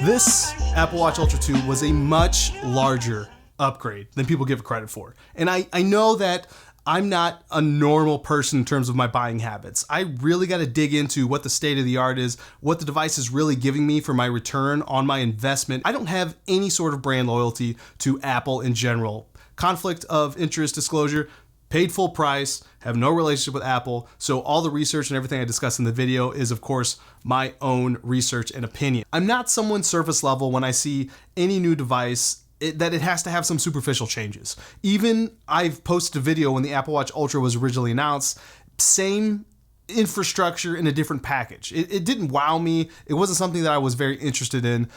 This Apple Watch Ultra 2 was a much larger upgrade than people give it credit for. And I know that I'm not a normal person in terms of my buying habits. I really got to dig into what the state of the art is, what the device is really giving me for my return on my investment. I don't have any sort of brand loyalty to Apple in general. Conflict of interest disclosure, paid full price, have no relationship with Apple, so all the research and everything I discuss in the video is, of course, my own research and opinion. I'm not someone surface level when I see any new device that it has to have some superficial changes. Even I've posted a video when the Apple Watch Ultra was originally announced, same infrastructure in a different package. It didn't wow me. It wasn't something that I was very interested in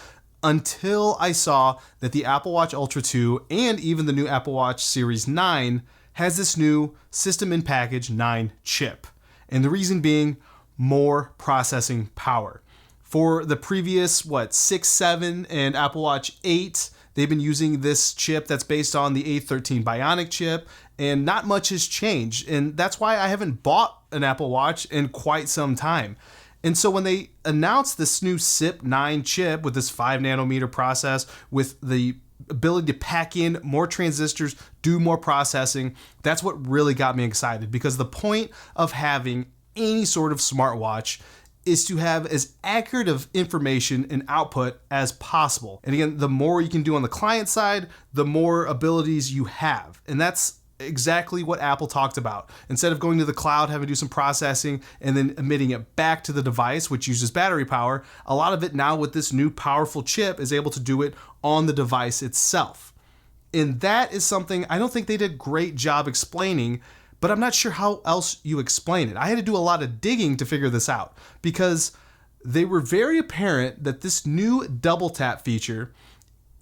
until I saw that the Apple Watch Ultra 2 and even the new Apple Watch Series 9 has this new System in Package 9 chip. And the reason being more processing power. For the previous, 6, 7, and Apple Watch 8, they've been using this chip that's based on the A13 Bionic chip, and not much has changed. And that's why I haven't bought an Apple Watch in quite some time. And so when they announced this new SIP 9 chip with this 5 nanometer process, with the ability to pack in more transistors, do more processing, that's what really got me excited, because the point of having any sort of smartwatch is to have as accurate of information and output as possible. And again, the more you can do on the client side, the more abilities you have. And that's exactly what Apple talked about. Instead of going to the cloud, having to do some processing and then emitting it back to the device, which uses battery power, a lot of it now with this new powerful chip is able to do it on the device itself. And that is something I don't think they did a great job explaining, but I'm not sure how else you explain it. I had to do a lot of digging to figure this out, because they were very apparent that this new double tap feature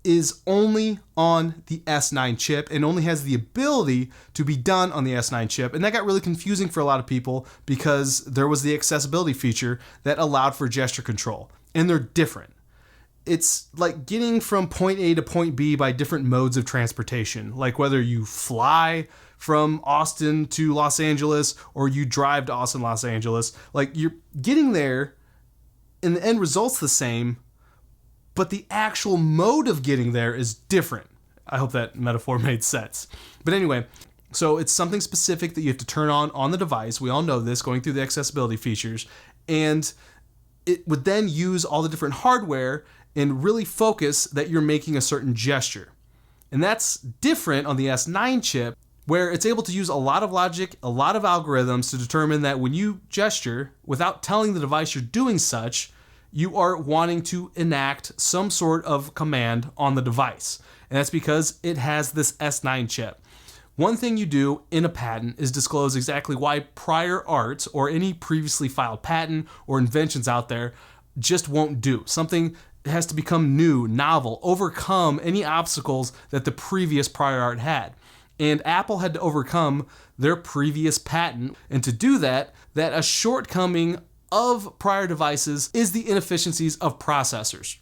is only on the S9 chip and only has the ability to be done on the S9 chip. And that got really confusing for a lot of people, because there was the accessibility feature that allowed for gesture control, and they're different. It's like getting from point A to point B by different modes of transportation, like whether you fly from Austin to Los Angeles or you drive to Austin, Los Angeles. Like, you're getting there and the end result's the same, but the actual mode of getting there is different. I hope that metaphor made sense. But anyway, so it's something specific that you have to turn on the device. We all know this, going through the accessibility features. And it would then use all the different hardware and really focus that you're making a certain gesture. And that's different on the S9 chip, where it's able to use a lot of logic, a lot of algorithms to determine that when you gesture, without telling the device you're doing such, you are wanting to enact some sort of command on the device. And that's because it has this S9 chip. One thing you do in a patent is disclose exactly why prior art or any previously filed patent or inventions out there just won't do. Something has to become new, novel, overcome any obstacles that the previous prior art had. And Apple had to overcome their previous patent. And to do that a shortcoming of prior devices is the inefficiencies of processors.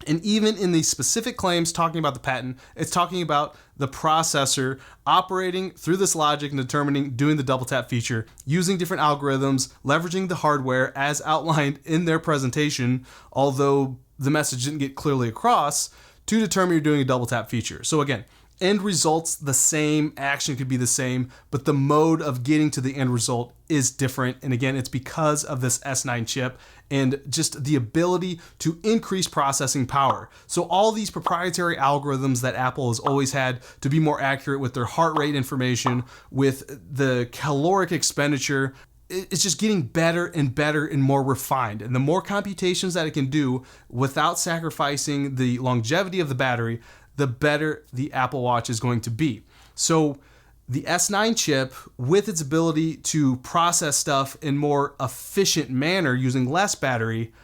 And even in the specific claims talking about the patent, it's talking about the processor operating through this logic and determining, doing the double tap feature, using different algorithms, leveraging the hardware as outlined in their presentation, although the message didn't get clearly across, to determine you're doing a double tap feature. So again, end result's the same, action could be the same, but the mode of getting to the end result is different. And again, it's because of this S9 chip and just the ability to increase processing power. So all these proprietary algorithms that Apple has always had to be more accurate with their heart rate information, with the caloric expenditure, it's just getting better and better and more refined. And the more computations that it can do without sacrificing the longevity of the battery, the better the Apple Watch is going to be. So the S9 chip, with its ability to process stuff in more efficient manner using less battery,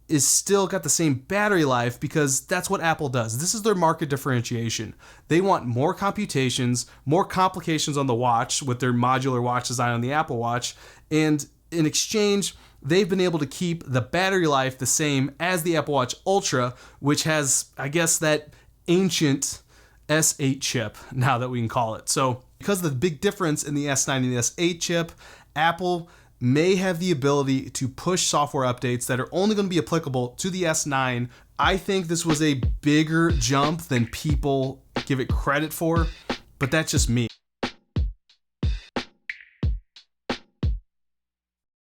is still got the same battery life, because that's what Apple does. This is their market differentiation. They want more computations, more complications on the watch with their modular watch design on the Apple Watch, and in exchange, they've been able to keep the battery life the same as the Apple Watch Ultra, which has, I guess, that ancient S8 chip, now that we can call it. So because of the big difference in the S9 and the S8 chip, Apple may have the ability to push software updates that are only going to be applicable to the S9. I think this was a bigger jump than people give it credit for, but that's just me.